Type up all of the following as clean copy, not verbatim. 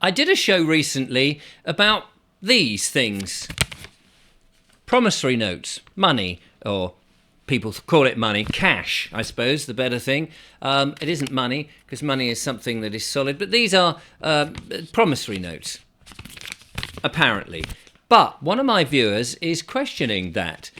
I did a show recently about these things. Promissory notes, money, or people call it money, cash, I suppose, the better thing. It isn't money, because money is something that is solid, but these are promissory notes, apparently. But one of my viewers is questioning that.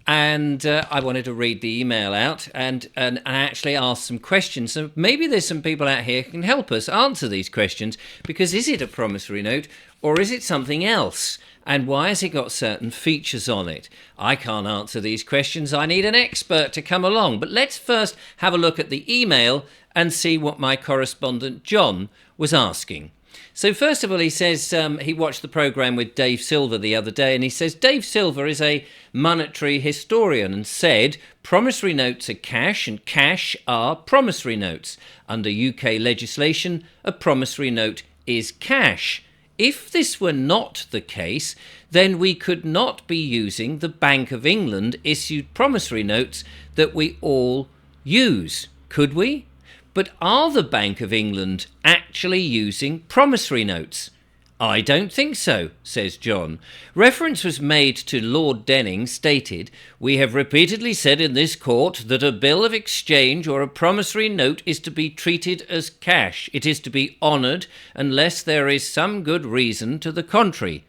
And I wanted to read the email out and actually ask some questions. So maybe there's some people out here who can help us answer these questions, because is it a promissory note or is it something else? And why has it got certain features on it? I can't answer these questions. I need an expert to come along. But let's first have a look at the email and see what my correspondent John was asking. So first of all, he says he watched the programme with Dave Silver the other day, and he says Dave Silver is a monetary historian and said promissory notes are cash and cash are promissory notes. Under UK legislation, a promissory note is cash. If this were not the case, then we could not be using the Bank of England issued promissory notes that we all use, could we? But are the Bank of England actually using promissory notes? I don't think so, says John. Reference was made to Lord Denning stated, "We have repeatedly said in this court that a bill of exchange or a promissory note is to be treated as cash. It is to be honoured unless there is some good reason to the contrary."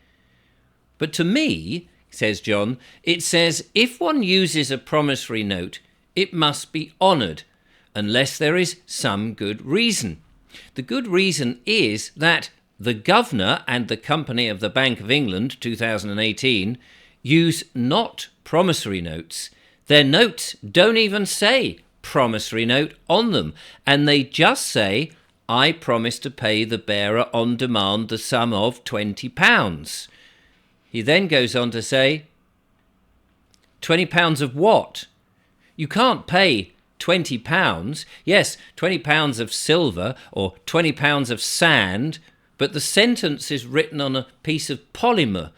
But to me, says John, it says if one uses a promissory note, it must be honoured, unless there is some good reason. The good reason is that the Governor and the Company of the Bank of England 2018 use not promissory notes. Their notes don't even say promissory note on them, and they just say, "I promise to pay the bearer on demand the sum of £20. He then goes on to say, £20 of what? You can't pay £20, yes, £20 of silver or £20 of sand, but the sentence is written on a piece of polymer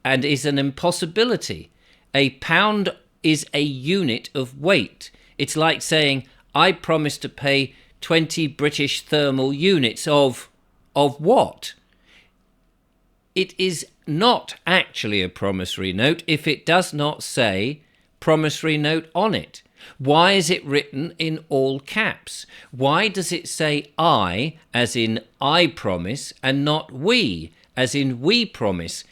and is an impossibility. A pound is a unit of weight. It's like saying, I promise to pay 20 British thermal units of what? It is not actually a promissory note if it does not say promissory note on it. Why is it written in all caps? Why does it say I, as in I promise, and not we, as in we promise,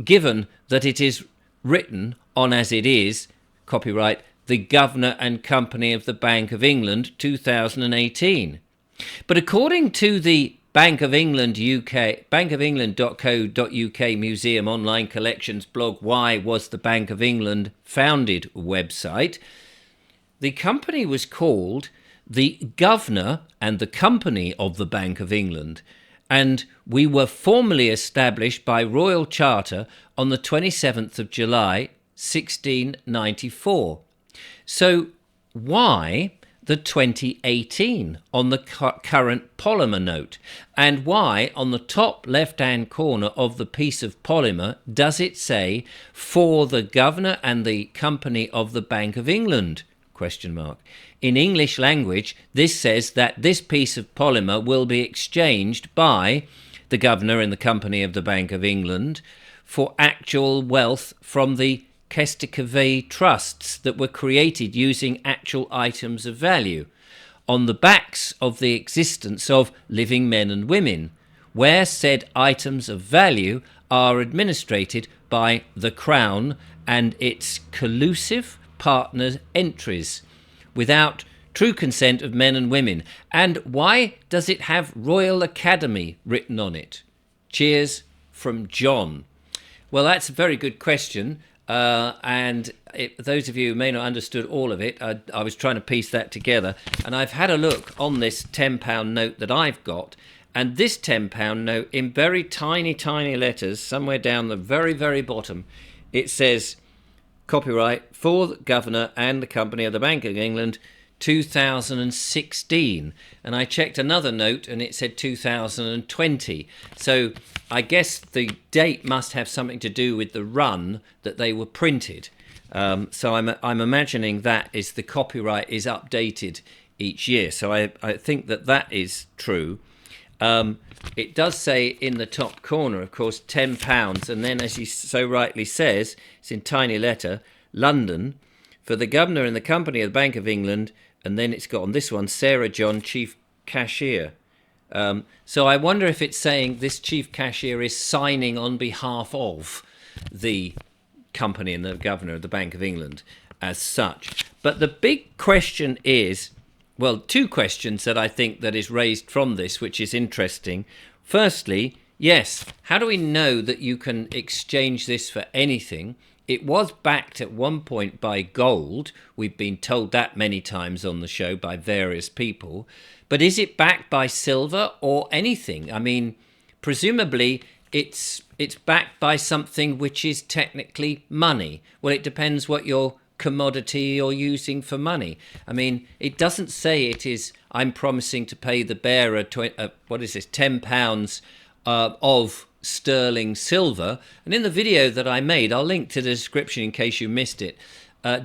given that it is written on as it is, copyright, the Governor and Company of the Bank of England 2018. But according to the Bank of England UK, bankofengland.co.uk Museum Online Collections blog, Why Was the Bank of England Founded website, the company was called the Governor and the Company of the Bank of England, and we were formally established by Royal Charter on the 27th of July, 1694. So why the 2018 on the current polymer note? And why on the top left-hand corner of the piece of polymer does it say, "For the Governor and the Company of the Bank of England"? ? In English language, this says that this piece of polymer will be exchanged by the Governor and the Company of the Bank of England for actual wealth from the Kestikave trusts that were created using actual items of value on the backs of the existence of living men and women, where said items of value are administrated by the Crown and its collusive partner entries without true consent of men and women. And why does it have Royal Academy written on it? Cheers from John. Well, that's a very good question. Those of you who may not have understood all of it, I was trying to piece that together. And I've had a look on this £10 note that I've got. And this £10 note, in very tiny, tiny letters, somewhere down the very, very bottom, it says, copyright for the Governor and the Company of the Bank of England 2016. And I checked another note and it said 2020. So I guess the date must have something to do with the run that they were printed. So I'm imagining that is the copyright is updated each year. So I think that is true. It does say in the top corner, of course, £10. And then, as he so rightly says, it's in tiny letter, London, for the Governor and the Company of the Bank of England. And then it's got on this one, Sarah John, Chief Cashier. So I wonder if it's saying this Chief Cashier is signing on behalf of the company and the Governor of the Bank of England as such. But the big question is, well, two questions that I think that is raised from this, which is interesting. Firstly, yes, how do we know that you can exchange this for anything? It was backed at one point by gold. We've been told that many times on the show by various people. But is it backed by silver or anything? I mean, presumably it's backed by something which is technically money. Well, it depends what your commodity you're using for money. I mean, it doesn't say it is, I'm promising to pay the bearer, £10 of sterling silver. And in the video that I made, I'll link to the description in case you missed it,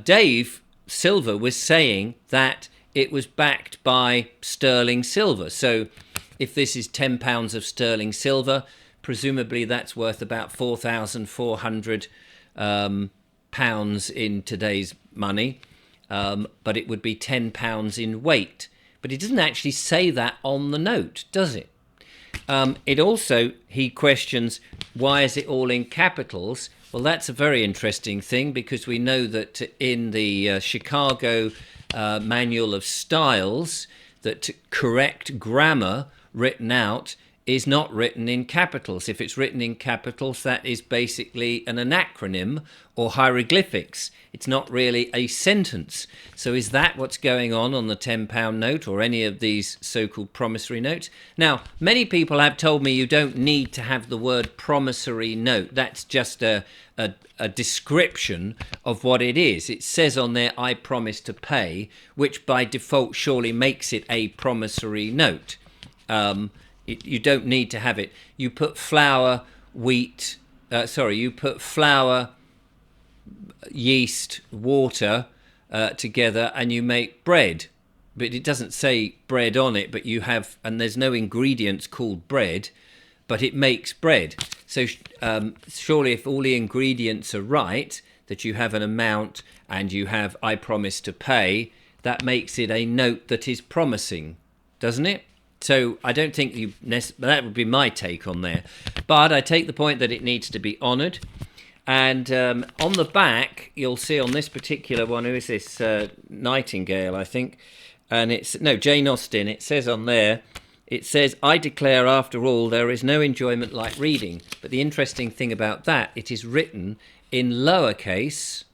Dave Silver was saying that it was backed by sterling silver. So if this is £10 of sterling silver, presumably that's worth about 4,400 pounds in today's money, but it would be £10 in weight. But it doesn't actually say that on the note, does it? It also, he questions, why is it all in capitals? Well, that's a very interesting thing, because we know that in the Chicago Manual of Styles, that correct grammar written out is not written in capitals. If it's written in capitals, that is basically an acronym or hieroglyphics. It's not really a sentence. So is that what's going on the £10 note or any of these so-called promissory notes? Now, many people have told me you don't need to have the word promissory note. That's just a description of what it is. It says on there, I promise to pay, which by default surely makes it a promissory note. You don't need to have it. You put flour, yeast, water together and you make bread. But it doesn't say bread on it, but you have, and there's no ingredients called bread, but it makes bread. So surely if all the ingredients are right, that you have an amount and you have I promise to pay, that makes it a note that is promising, doesn't it? So I don't think that would be my take on there. But I take the point that it needs to be honoured. And on the back, you'll see on this particular one, who is this? Nightingale, I think. And Jane Austen. It says on there, it says, I declare after all there is no enjoyment like reading. But the interesting thing about that, it is written in lowercase,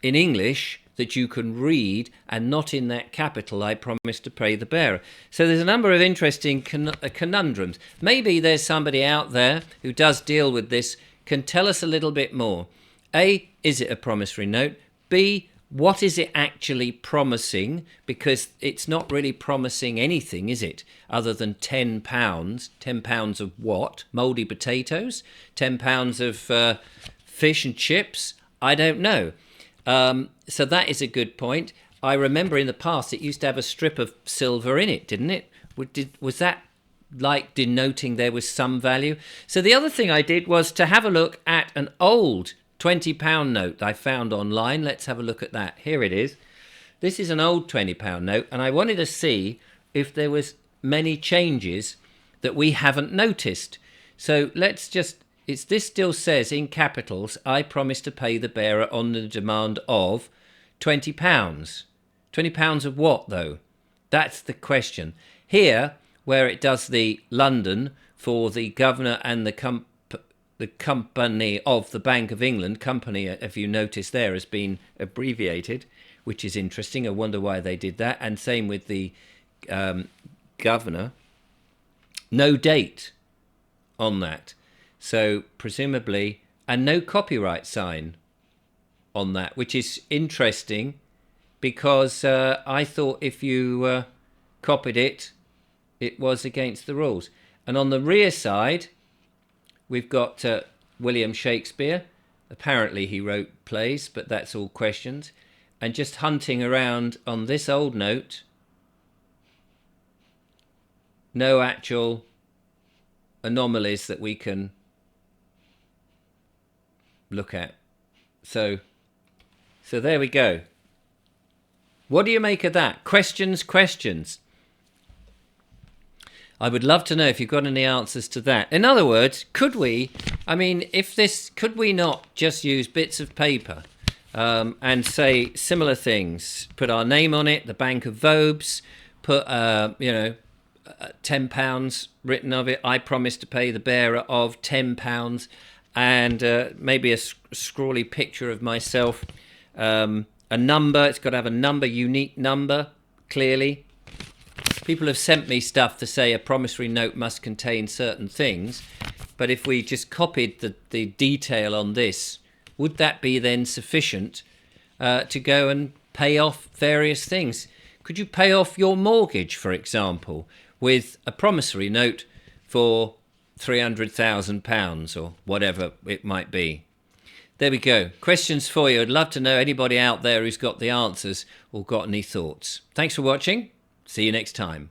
in English, that you can read, and not in that capital, I promise to pay the bearer. So there's a number of interesting conundrums. Maybe there's somebody out there who does deal with this, can tell us a little bit more. A, is it a promissory note? B, what is it actually promising? Because it's not really promising anything, is it? Other than £10. £10 of what? Mouldy potatoes? £10 of fish and chips? I don't know. So that is a good point. I remember in the past it used to have a strip of silver in it, didn't it? Was that like denoting there was some value? So the other thing I did was to have a look at an old £20 note I found online. Let's have a look at that. Here it is. This is an old £20 note, and I wanted to see if there was many changes that we haven't noticed. So let's just... this still says in capitals, I promise to pay the bearer on the demand of £20. £20 of what, though? That's the question. Here, where it does the London for the Governor and the Company of the Bank of England, company, if you notice there, has been abbreviated, which is interesting. I wonder why they did that. And same with the Governor. No date on that. So presumably, and no copyright sign on that, which is interesting because I thought if you copied it, it was against the rules. And on the rear side, we've got William Shakespeare. Apparently he wrote plays, but that's all questions. And just hunting around on this old note, no actual anomalies that we can look at. So there we go. What do you make of that? Questions. I would love to know if you've got any answers to that. In other words, could we not just use bits of paper and say similar things? Put our name on it, the Bank of Vobes, put £10 written of it. I promise to pay the bearer of £10, and maybe a scrawly picture of myself. A number. It's got to have a number, unique number, clearly. People have sent me stuff to say a promissory note must contain certain things, but if we just copied the detail on this, would that be then sufficient to go and pay off various things? Could you pay off your mortgage, for example, with a promissory note for £300,000 or whatever it might be? There we go. Questions for you. I'd love to know anybody out there who's got the answers or got any thoughts. Thanks for watching. See you next time.